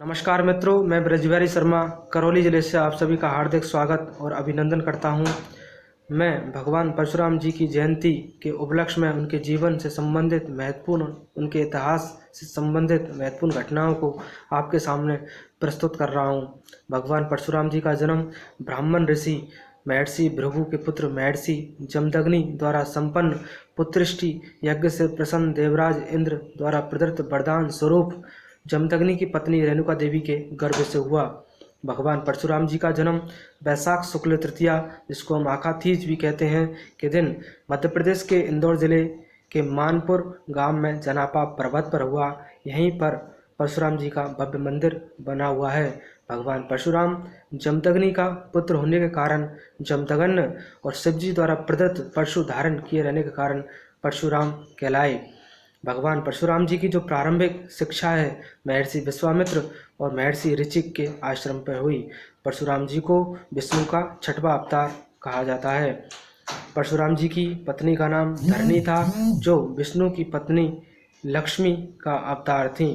नमस्कार मित्रों, मैं ब्रजबिहारी शर्मा करौली जिले से आप सभी का हार्दिक स्वागत और अभिनंदन करता हूं। मैं भगवान परशुराम जी की जयंती के उपलक्ष्य में उनके जीवन से संबंधित महत्वपूर्ण, उनके इतिहास से संबंधित महत्वपूर्ण घटनाओं को आपके सामने प्रस्तुत कर रहा हूं। भगवान परशुराम जी का जन्म ब्राह्मण ऋषि महर्षि भृगु के पुत्र महर्षि जमदग्नि द्वारा संपन्न पुत्रष्टि यज्ञ से प्रसन्न देवराज इंद्र द्वारा प्रदत्त वरदान स्वरूप जमदग्नि की पत्नी रेणुका देवी के गर्भ से हुआ। भगवान परशुराम जी का जन्म वैशाख शुक्ल तृतीया, जिसको हम आखातीज भी कहते हैं, के दिन मध्य प्रदेश के इंदौर जिले के मानपुर गांव में जनापा पर्वत पर हुआ। यहीं पर परशुराम जी का भव्य मंदिर बना हुआ है। भगवान परशुराम जमदग्नि का पुत्र होने के कारण जमदग्न और शिवजी द्वारा प्रदत्त परशु धारण किए रहने के कारण परशुराम कहलाए। भगवान परशुराम जी की जो प्रारंभिक शिक्षा है महर्षि विश्वामित्र और महर्षि ऋचिक के आश्रम पर हुई। परशुराम जी को विष्णु का छठवां अवतार कहा जाता है। परशुराम जी की पत्नी का नाम धरणी था, जो विष्णु की पत्नी लक्ष्मी का अवतार थी।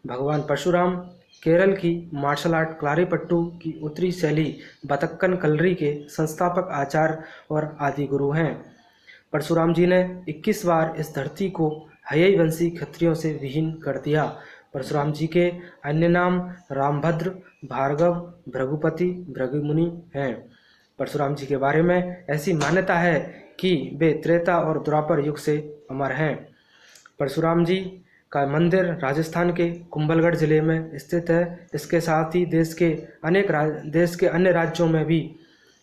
भगवान परशुराम केरल की मार्शल आर्ट क्लारीपट्टू की उत्तरी शैली बतक्कन कलरी के संस्थापक आचार्य और आदि गुरु हैं। परशुराम जी ने 21 बार इस धरती को हयई वंशी क्षत्रियों से विहीन कर दिया। परशुराम जी के अन्य नाम रामभद्र, भार्गव, भृगुपति, भृगुमुनि हैं। परशुराम जी के बारे में ऐसी मान्यता है कि वे त्रेता और द्वापर युग से अमर हैं। परशुराम जी का मंदिर राजस्थान के कुंभलगढ़ जिले में स्थित है। इसके साथ ही देश के अन्य राज्यों में भी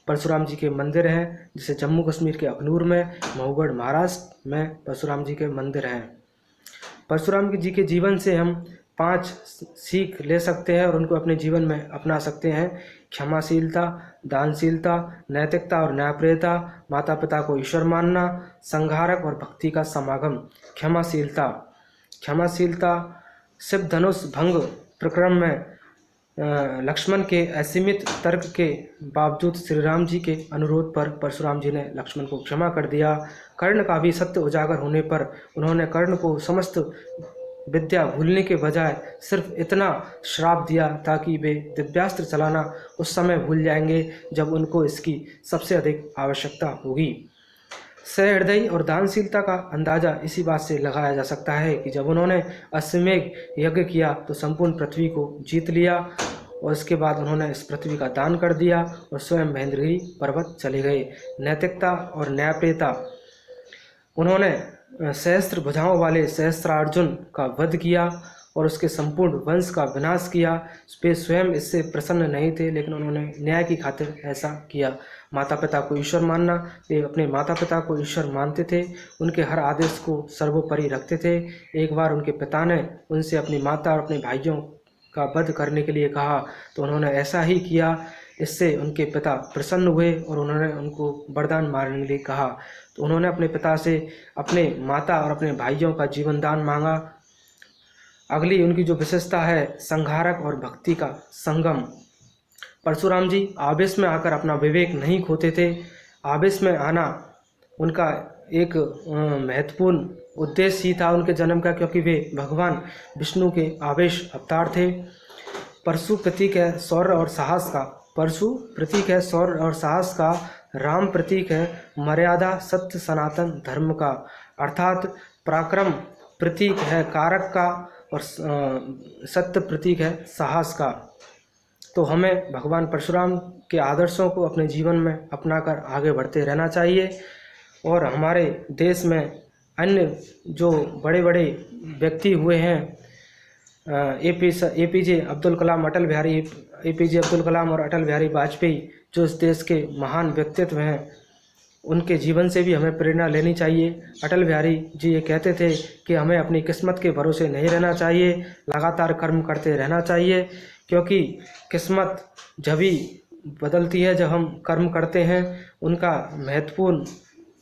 परशुराम जी के मंदिर हैं, जैसे जम्मू कश्मीर के अखनूर में, महुगढ़ महाराष्ट्र में परशुराम जी के मंदिर हैं। परशुराम जी के जीवन से हम 5 सीख ले सकते हैं और उनको अपने जीवन में अपना सकते हैं। क्षमाशीलता, दानशीलता, नैतिकता और न्यायप्रियता, माता पिता को ईश्वर मानना, संहारक और भक्ति का समागम। क्षमाशीलता शिव धनुष भंग प्रकरण में लक्ष्मण के असीमित तर्क के बावजूद श्री राम जी के अनुरोध पर परशुराम जी ने लक्ष्मण को क्षमा कर दिया। कर्ण का भी सत्य उजागर होने पर उन्होंने कर्ण को समस्त विद्या भूलने के बजाय सिर्फ इतना श्राप दिया ताकि वे दिव्यास्त्र चलाना उस समय भूल जाएंगे जब उनको इसकी सबसे अधिक आवश्यकता होगी। सहृदयी और दानशीलता का अंदाजा इसी बात से लगाया जा सकता है कि जब उन्होंने अश्वमेघ यज्ञ किया तो संपूर्ण पृथ्वी को जीत लिया और इसके बाद उन्होंने इस पृथ्वी का दान कर दिया और स्वयं महेंद्रगिरी पर्वत चले गए। नैतिकता और न्यायप्रियता, उन्होंने सहस्त्र भुजाओं वाले सहस्त्रार्जुन का वध किया और उसके संपूर्ण वंश का विनाश किया। वे स्वयं इससे प्रसन्न नहीं थे, लेकिन उन्होंने न्याय की खातिर ऐसा किया। माता पिता को ईश्वर मानना, वे अपने माता पिता को ईश्वर मानते थे, उनके हर आदेश को सर्वोपरि रखते थे। एक बार उनके पिता ने उनसे अपनी माता और अपने भाइयों का वध करने के लिए कहा तो उन्होंने ऐसा ही किया। इससे उनके पिता प्रसन्न हुए और उन्होंने उनको वरदान मारने के लिए कहा। तो उन्होंने अपने पिता से अपने माता और अपने भाइयों का जीवन दान मांगा। अगली उनकी जो विशेषता है, संहारक और भक्ति का संगम। परशुराम जी आवेश में आकर अपना विवेक नहीं खोते थे। आवेश में आना उनका एक महत्वपूर्ण उद्देश्य ही था उनके जन्म का, क्योंकि वे भगवान विष्णु के आवेश अवतार थे। परशु प्रतीक है शौर्य और साहस का। परशु प्रतीक है शौर्य और साहस का। राम प्रतीक है मर्यादा, सत्य, सनातन धर्म का। अर्थात पराक्रम प्रतीक है कारक का और सत्य प्रतीक है साहस का। तो हमें भगवान परशुराम के आदर्शों को अपने जीवन में अपनाकर आगे बढ़ते रहना चाहिए। और हमारे देश में अन्य जो बड़े बड़े व्यक्ति हुए हैं, एपीजे अब्दुल कलाम, एपीजे अब्दुल कलाम और अटल बिहारी वाजपेयी, जो इस देश के महान व्यक्तित्व हैं, उनके जीवन से भी हमें प्रेरणा लेनी चाहिए। अटल बिहारी जी ये कहते थे कि हमें अपनी किस्मत के भरोसे नहीं रहना चाहिए, लगातार कर्म करते रहना चाहिए, क्योंकि किस्मत जभी बदलती है जब हम कर्म करते हैं। उनका महत्वपूर्ण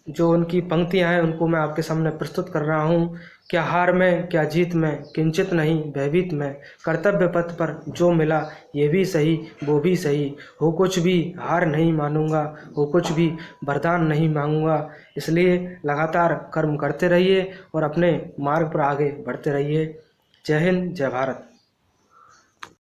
जो उनकी पंक्तियां हैं उनको मैं आपके सामने प्रस्तुत कर रहा हूँ। क्या हार में क्या जीत में, किंचित नहीं भयभीत में, कर्तव्य पथ पर जो मिला ये भी सही वो भी सही, हो कुछ भी हार नहीं मानूंगा, हो कुछ भी वरदान नहीं मांगूंगा। इसलिए लगातार कर्म करते रहिए और अपने मार्ग पर आगे बढ़ते रहिए। जय हिंद, जय भारत।